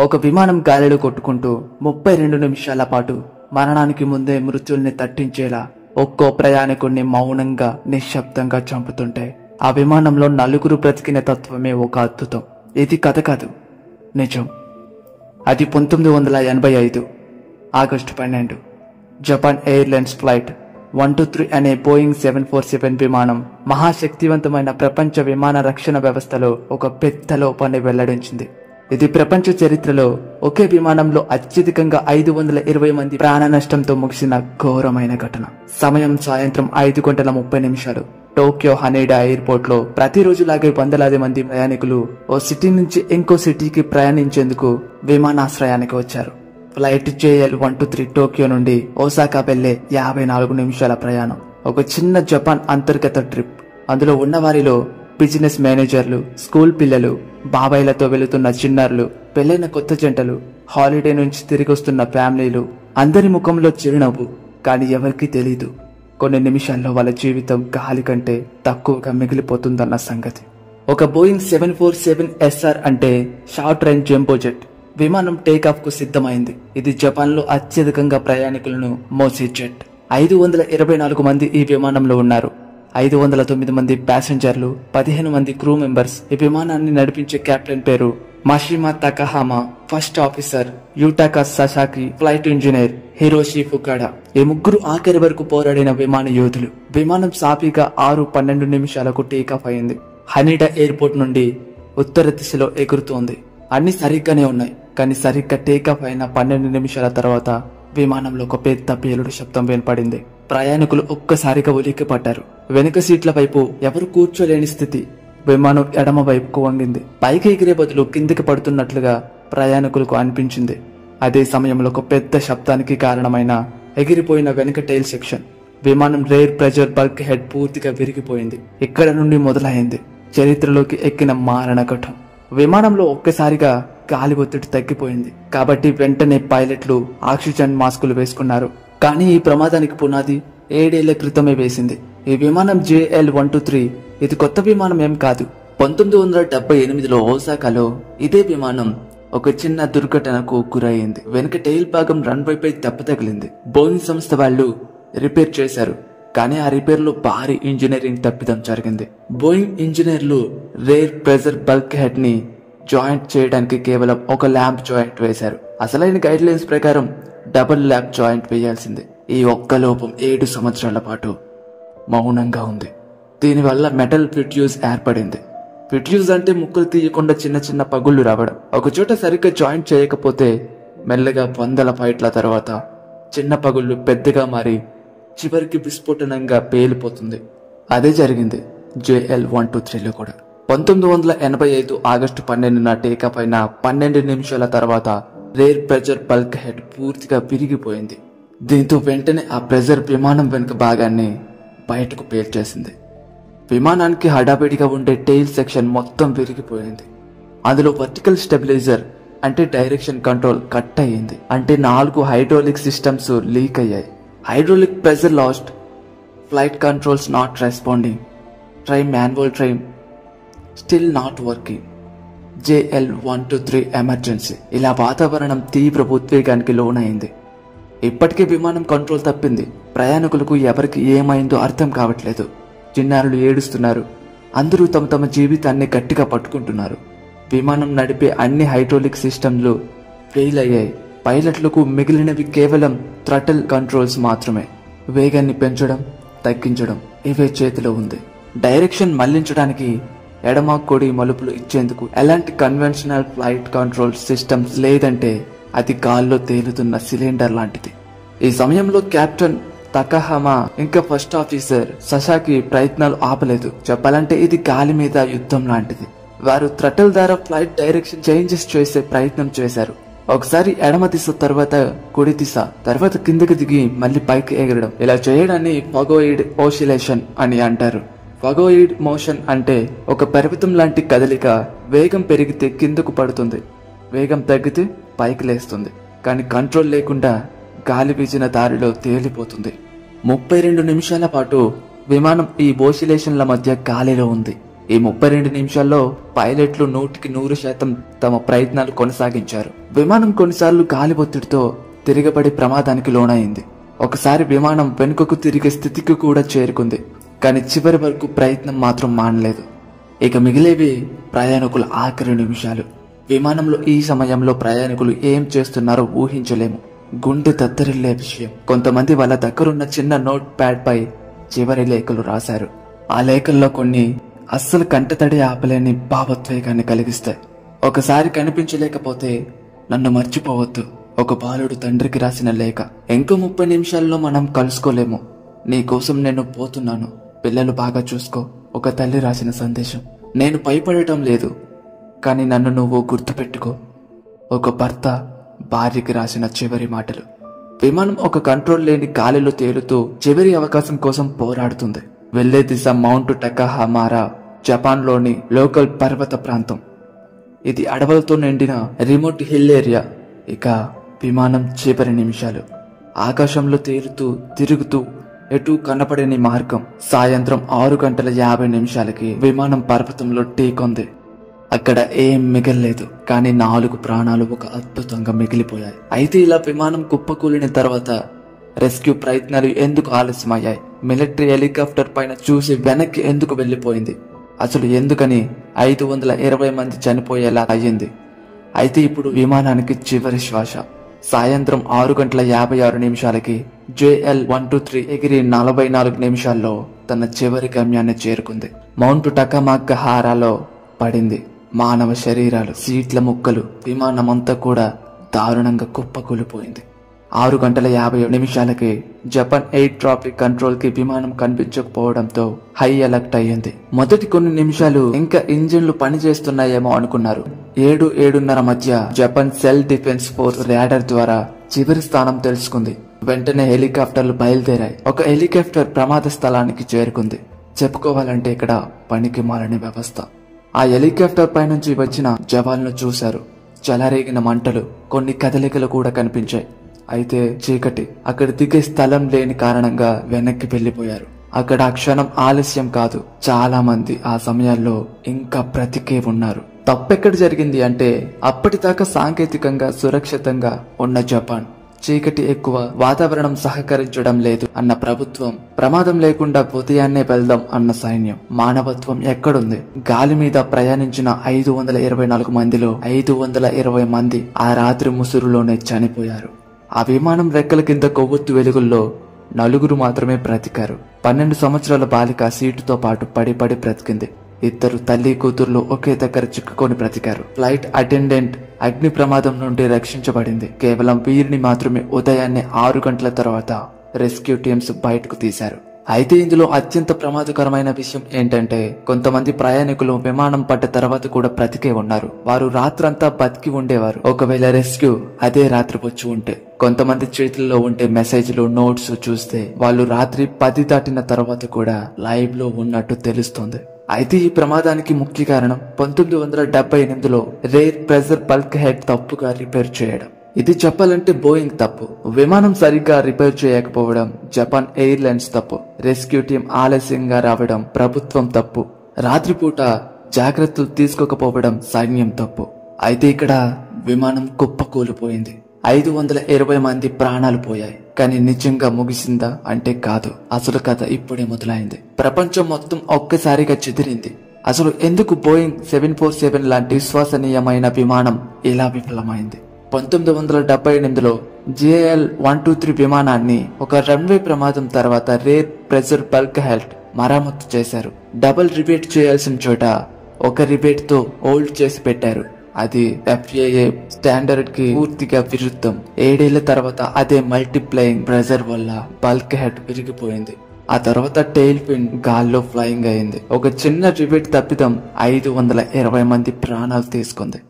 ఒక విమానం గాలిలో కొట్టుకుంటూ 32 నిమిషాల పాటు మరణానికి ముందే మృత్యుల్ని తట్టించేలా ఒక్కో ప్రయాణికుణ్ణి మౌనంగా నిశ్శబ్దంగా చంపుతుంటే ఆ విమానంలో నలుగురు బ్రతికిన తత్వమే ఒక అద్భుతం. ఇది కథ కాదు, నిజం. అది 1985 ఆగస్టు 12 జపాన్ ఎయిర్లైన్స్ ఫ్లైట్ 123 అనే బోయింగ్ 747 విమానం మహాశక్తివంతమైన ప్రపంచ విమాన రక్షణ వ్యవస్థలో ఒక పెద్ద లోపాన్ని వెల్లడించింది. ఇది ప్రపంచ చరిత్రలో ఒకే విమానంలో అత్యధికంగా 520 మంది ప్రాణ నష్టంతో ముగిసిన ఘోరమైన ఘటన. సమయం సాయంత్రం 5:30 టోక్యో హనేడా ఎయిర్పోర్ట్ లో ప్రతిరోజులాగే వందలాది మంది ప్రయాణికులు ఓ సిటీ నుంచి ఇంకో సిటీకి ప్రయాణించేందుకు విమానాశ్రయానికి వచ్చారు. ఫ్లైట్ JL-123 టోక్యో నుండి ఒసాకా వెళ్లే 54 నిమిషాల ప్రయాణం. ఒక చిన్న జపాన్ అంతర్గత ట్రిప్. అందులో ఉన్న వారిలో బిజినెస్ మేనేజర్లు, స్కూల్ పిల్లలు, బాబాయిలతో వెళుతున్న చిన్నారులు, పెళ్లైన కొత్త జంటలు, హాలిడే నుంచి తిరిగి వస్తున్న ఫ్యామిలీలు. అందరి ముఖంలో చిరునవ్వు. కానీ ఎవరికీ తెలీదు కొన్ని నిమిషాల్లో వాళ్ళ జీవితం గాలి కంటే తక్కువగా మిగిలిపోతుందన్న సంగతి. ఒక బోయింగ్ 747 అంటే షార్ట్ రేంజ్ జంబో జెట్ విమానం టేకాఫ్ కు సిద్ధమైంది. ఇది జపాన్ లో అత్యధికంగా ప్రయాణికులను మోసే జెట్. 524 మంది ఈ విమానంలో ఉన్నారు. 509 మంది ప్యాసింజర్లు, 15 మంది క్రూ మెంబర్స్. ఈ విమానాన్ని నడిపించే కెప్టెన్ పేరు Mashima Takahama, first officer Yutaka Sasaki, flight engineer Hiroshi Fukada. ఈ ముగ్గురు ఆఖరి వరకు పోరాడిన విమాన యోధులు. విమానం సాఫీగా 6:12 టేకాఫ్ అయింది. హనీడా ఎయిర్పోర్ట్ నుండి ఉత్తర దిశలో ఎగురుతోంది. అన్ని సరిగ్గానే ఉన్నాయి. కానీ సరిగ్గా టేకాఫ్ అయిన 12 నిమిషాల తర్వాత విమానంలో ఒక పెద్ద పేలుడు శబ్దం వినపడింది. ప్రయాణికులు ఒక్కసారిగా ఉలిక్కి పడ్డారు. వెనుక సీట్ల వైపు ఎవరు కూర్చోలేని స్థితి. విమానం ఎడమ వైపుకు వంగింది. పైకి ఎగిరే బదులు కిందికి పడుతున్నట్లుగా ప్రయాణికులకు అనిపించింది. అదే సమయంలో ఒక పెద్ద శబ్దానికి కారణమైన ఎగిరిపోయిన వెనుక టైల్ సెక్షన్. విమానం రేర్ ప్రెజర్ బల్క్ హెడ్ పూర్తిగా విరిగిపోయింది. ఇక్కడ నుండి మొదలైంది చరిత్రలోకి ఎక్కిన మారణ ఘటం. విమానంలో ఒక్కసారిగా గాలి ఒత్తిడి తగ్గిపోయింది. కాబట్టి వెంటనే పైలట్లు ఆక్సిజన్ మాస్కులు వేసుకున్నారు. కానీ ఈ ప్రమాదానికి పునాది 7 ఏళ్ల క్రితమే వేసింది. ఈ విమానం JL-123 ఇది కొత్త విమానం ఏం కాదు. 1978లో ఒసాకాలో ఇదే విమానం ఒక చిన్న దుర్ఘటనకు గురయ్యింది. వెనుక టైల్ భాగం రన్వేపై దెబ్బ తగిలింది. బోయింగ్ సంస్థ వాళ్ళు రిపేర్ చేశారు. కానీ ఆ రిపేర్ లో భారీ ఇంజనీరింగ్ తప్పిదం జరిగింది. బోయింగ్ ఇంజనీర్లు రేర్ ప్రెజర్ బల్క్ హెడ్ ని జాయింట్ చేయడానికి కేవలం ఒక ల్యాంప్ జాయింట్ వేశారు. అసలైన గైడ్ లైన్స్ ప్రకారం డబుల్ ల్యాంప్ జాయింట్ వేయాల్సింది. ఈ ఒక్క లోపం 7 సంవత్సరాల పాటు మౌనంగా ఉంది. దీనివల్ల మెటల్ ఫిట్యూజ్ ఏర్పడింది. ఫిట్యూజ్ అంటే ముక్కలు తీయకుండా చిన్న చిన్న పగుళ్లు రావడం. ఒకచోట సరిగ్గా జాయింట్ చేయకపోతే మెల్లగా 100 ఫైట్ల తర్వాత చిన్న పగుళ్లు పెద్దగా మారి చివరికి విస్ఫోటనంగా పేలిపోతుంది. అదే జరిగింది JL-123లో కూడా. 1985 ఆగస్టు 12న టేకాఫ్ అయిన 12 నిమిషాల తర్వాత రేర్ ప్రెజర్ బల్క్ హెడ్ పూర్తిగా విరిగిపోయింది. దీంతో వెంటనే ఆ ప్రెజర్ విమానం వెనుక భాగాన్ని బయటకు పేల్చేసింది. విమానానికి హడాబిడిగా ఉండే టెయిల్ సెక్షన్ మొత్తం విరిగిపోయింది. అందులో వర్టికల్ స్టెబిలైజర్ అంటే డైరెక్షన్ కంట్రోల్ కట్ అయ్యింది. అంటే 4 హైడ్రాలిక్ సిస్టమ్స్ లీక్ అయ్యాయి. Hydraulic pressure last, flight controls not responding, try manual train still not working, JL-123 emergency. ఇలా వాతావరణం తీవ్ర ఉద్వేగానికి లోనైంది. ఇప్పటికే విమానం కంట్రోల్ తప్పింది. ప్రయాణికులకు ఎవరికి ఏమైందో అర్థం కావట్లేదు. చిన్నారులు ఏడుస్తున్నారు. అందరూ తమ తమ జీవితాన్ని గట్టిగా పట్టుకుంటున్నారు. విమానం నడిపే అన్ని హైడ్రాలిక్ సిస్టంలు ఫెయిల్ అయ్యాయి. పైలట్లకు మిగిలినవి కేవలం థ్రటిల్ కంట్రోల్స్ మాత్రమే. వేగాన్ని పెంచడం, తగ్గించడం ఇవే చేతిలో ఉంది. డైరెక్షన్ మళ్లించడానికి ఎడమ కుడి మలుపులు ఇచ్చేందుకు ఎలాంటి కన్వెన్షనల్ ఫ్లైట్ కంట్రోల్ సిస్టమ్స్ లేదంటే అది గాల్లో తేలుతున్న సిలిండర్ లాంటిది. ఈ సమయంలో కెప్టెన్ తకహామా ఇంకా ఫస్ట్ ఆఫీసర్ ససాకి ప్రయత్నాలు ఆపలేదు. చెప్పాలంటే ఇది గాలి మీద యుద్ధం లాంటిది. వారు థ్రటిల్ ద్వారా ఫ్లైట్ డైరెక్షన్ చేంజెస్ చేసే ప్రయత్నం చేశారు. ఒకసారి ఎడమ దిశ, తర్వాత కుడి దిశ, తర్వాత కిందకి దిగి మళ్ళీ పైకి ఎగరడం. ఇలా చేయడాన్ని ఫాగోయిడ్ ఓసిలేషన్ అని అంటారు. ఫాగోయిడ్ మోషన్ అంటే ఒక పర్వతం లాంటి కదలిక. వేగం పెరిగితే కిందకు పడుతుంది, వేగం తగ్గితే పైకి లేస్తుంది. కానీ కంట్రోల్ లేకుండా గాలి వీచిన దారిలో తేలిపోతుంది. 32 నిమిషాల పాటు విమానం ఈ ఓసిలేషన్ల మధ్య గాలిలో ఉంది. ఈ 32 నిమిషాల్లో పైలట్లు 100% తమ ప్రయత్నాలు కొనసాగించారు. విమానం కొన్నిసార్లు గాలి ఒత్తిడితో తిరగబడి ప్రమాదానికి లోనైంది. ఒకసారి విమానం వెనుకకు తిరిగే స్థితికి కూడా చేరుకుంది. కానీ చివరి వరకు ప్రయత్నం మాత్రం మానలేదు. ఇక మిగిలేవి ప్రయాణికుల ఆఖరి నిమిషాలు. విమానంలో ఈ సమయంలో ప్రయాణికులు ఏం చేస్తున్నారో ఊహించలేము. గుండె దద్దరిల్లే విషయం. కొంతమంది వాళ్ళ దగ్గరున్న చిన్న నోట్ ప్యాడ్ పై చివరి లేఖలు రాశారు. ఆ లేఖల్లో కొన్ని అస్సలు కంటతడి ఆపలేని భావోద్వేగాన్ని కలిగిస్తాయి. ఒకసారి కనిపించలేకపోతే నన్ను మర్చిపోవద్దు. ఒక బాలుడు తండ్రికి రాసిన లేఖ. ఇంకో 30 నిమిషాల్లో మనం కలుసుకోలేము. నీకోసం నేను పోతున్నాను. పిల్లలు బాగా చూసుకో. ఒక తల్లి రాసిన సందేశం. నేను భయపడటం లేదు, కానీ నన్ను నువ్వు గుర్తుపెట్టుకో. ఒక భర్త భార్యకి రాసిన చివరి మాటలు. విమానం ఒక కంట్రోల్ లేని గాలిలో తేలుతూ చివరి అవకాశం కోసం పోరాడుతుంది. వెళ్లే దిశ మౌంట్ టకాహామారా, జపాన్లోని లోకల్ పర్వత ప్రాంతం. ఇది అడవులతో నిండిన రిమోట్ హిల్ ఏరియా. ఇక విమానం చివరి నిమిషాలు. ఆకాశంలో తేలుతూ తిరుగుతూ ఎటు కనపడని మార్గం. సాయంత్రం 6:50 విమానం పర్వతంలో ఢీకొంది. అక్కడ ఏం మిగల్లేదు, కానీ 4 ప్రాణాలు ఒక అద్భుతంగా మిగిలిపోయాయి. అయితే ఇలా విమానం కుప్పకూలిన తర్వాత రెస్క్యూ ప్రయత్నాలు ఎందుకు ఆలస్యమయ్యాయి? మిలిటరీ హెలికాప్టర్ పైన చూసి వెనక్కి ఎందుకు వెళ్లిపోయింది? అసలు ఎందుకని 520 మంది చనిపోయేలా అయ్యింది? అయితే ఇప్పుడు విమానానికి చివరి శ్వాస. సాయంత్రం 6:56 JL-123 ఎగిరి 44 నిమిషాల్లో తన చివరి గమ్యాన్ని చేరుకుంది. మౌంట్ టకామాహారాలో పడింది. మానవ శరీరాలు, సీట్ల ముక్కలు, విమానమంతా కూడా దారుణంగా కుప్పకూలిపోయింది. 6:50 జపాన్ ఎయిర్ ట్రాఫిక్ కంట్రోల్ కి విమానం కనిపించకపోవడంతో హై అలర్ట్ అయ్యింది. మొదటి కొన్ని నిమిషాలు ఇంకా ఇంజిన్లు పనిచేస్తున్నాయేమో అనుకున్నారు. 7-7:30 మధ్య Japan cell defence force radar ద్వారా చివరి స్థానం తెలుసుకుంది. వెంటనే హెలికాప్టర్లు బయలుదేరాయి. ఒక హెలికాప్టర్ ప్రమాద స్థలానికి చేరుకుంది. చెప్పుకోవాలంటే ఇక్కడ పనికి మాలని వ్యవస్థ. ఆ హెలికాప్టర్ పై నుంచి వచ్చిన జవాన్లు చూశారు. చెలరేగిన మంటలు, కొన్ని కదలికలు కూడా కనిపించాయి. అయితే చీకటి. అక్కడ దిగే స్థలం లేని కారణంగా వెనక్కి వెళ్లిపోయారు. అక్కడ ఆ క్షణం ఆలస్యం కాదు. చాలా మంది ఆ సమయాల్లో ఇంకా బ్రతికే ఉన్నారు. తప్పెక్కడ జరిగింది అంటే అప్పటిదాకా సాంకేతికంగా సురక్షితంగా ఉన్న జపాన్, చీకటి ఎక్కువ, వాతావరణం సహకరించడం లేదు అన్న ప్రభుత్వం, ప్రమాదం లేకుండా ఉదయాన్నే వెళ్దాం అన్న సైన్యం. మానవత్వం ఎక్కడుంది? గాలి మీద ప్రయాణించిన 524 మందిలో 520 మంది ఆ రాత్రి ముసురులోనే చనిపోయారు. ఆ విమానం రెక్కల కింద కొవ్వొత్తు వెలుగుల్లో 4 మాత్రమే బ్రతికారు. 12 సంవత్సరాల బాలిక సీటుతో పాటు పడి బ్రతికింది. 2 తల్లి కూతుర్లు ఒకే దగ్గర చిక్కుకొని బ్రతికారు. ఫ్లైట్ అటెండెంట్ అగ్ని ప్రమాదం నుండి రక్షించబడింది. కేవలం వీరిని మాత్రమే ఉదయాన్నే 6 గంటల తర్వాత రెస్క్యూ టీమ్స్ బయటకు తీశారు. అయితే ఇందులో అత్యంత ప్రమాదకరమైన విషయం ఏంటంటే కొంతమంది ప్రయాణికులు విమానం పడ్డ తర్వాత కూడా బ్రతికే ఉన్నారు. వారు రాత్రంతా బతికి ఉండేవారు ఒకవేళ రెస్క్యూ అదే రాత్రి వచ్చి ఉంటే. కొంతమంది చేతుల్లో ఉండే మెసేజ్లు, నోట్స్ చూస్తే వాళ్ళు రాత్రి 10 దాటిన తర్వాత కూడా లైవ్ లో ఉన్నట్టు తెలుస్తుంది. అయితే ఈ ప్రమాదానికి ముఖ్య కారణం 1978లో రేర్ ప్రెజర్ బల్క్ హెడ్ తప్పుగా రిపేర్ చేయడం. ఇది చెప్పాలంటే బోయింగ్ తప్పు, విమానం సరిగ్గా రిపేర్ చేయకపోవడం జపాన్ ఎయిర్లైన్స్ తప్పు, రెస్క్యూ టీం ఆలస్యంగా రావడం ప్రభుత్వం తప్పు, రాత్రిపూట జాగ్రత్తలు తీసుకోకపోవడం సైన్యం తప్పు. అయితే ఇక్కడ విమానం కుప్పకూలిపోయింది. 520 మంది ప్రాణాలు పోయాయి. కానీ నిజంగా ముగిసిందా అంటే కాదు. అసలు కథ ఇప్పుడే మొదలైంది. ప్రపంచం మొత్తం ఒక్కసారిగా చెదిరింది. అసలు ఎందుకు బోయింగ్ 747 లాంటి విశ్వసనీయమైన విమానం ఇలా విఫలమైంది? 1978లో JL-123 విమానాన్ని ఒక రన్వే ప్రమాదం తర్వాత రేర్ ప్రెజర్ బల్క్ హెడ్ మరమ్మతు చేశారు. డబుల్ రిపేట్ చేయాల్సిన చోట ఒక రిపేట్ తో హోల్డ్ చేసి పెట్టారు. అది FAA స్టాండర్డ్ కి పూర్తిగా విరుద్ధం. 7 ఏళ్ల తర్వాత అదే మల్టీప్లయింగ్ ప్రెజర్ వల్ల బల్క్ హెడ్ విరిగిపోయింది. ఆ తర్వాత టెయిల్ పిన్ గాల్లో ఫ్లయింగ్ అయింది. ఒక చిన్న రిపేట్ తప్పిదం 520 మంది ప్రాణాలు తీసుకుంది.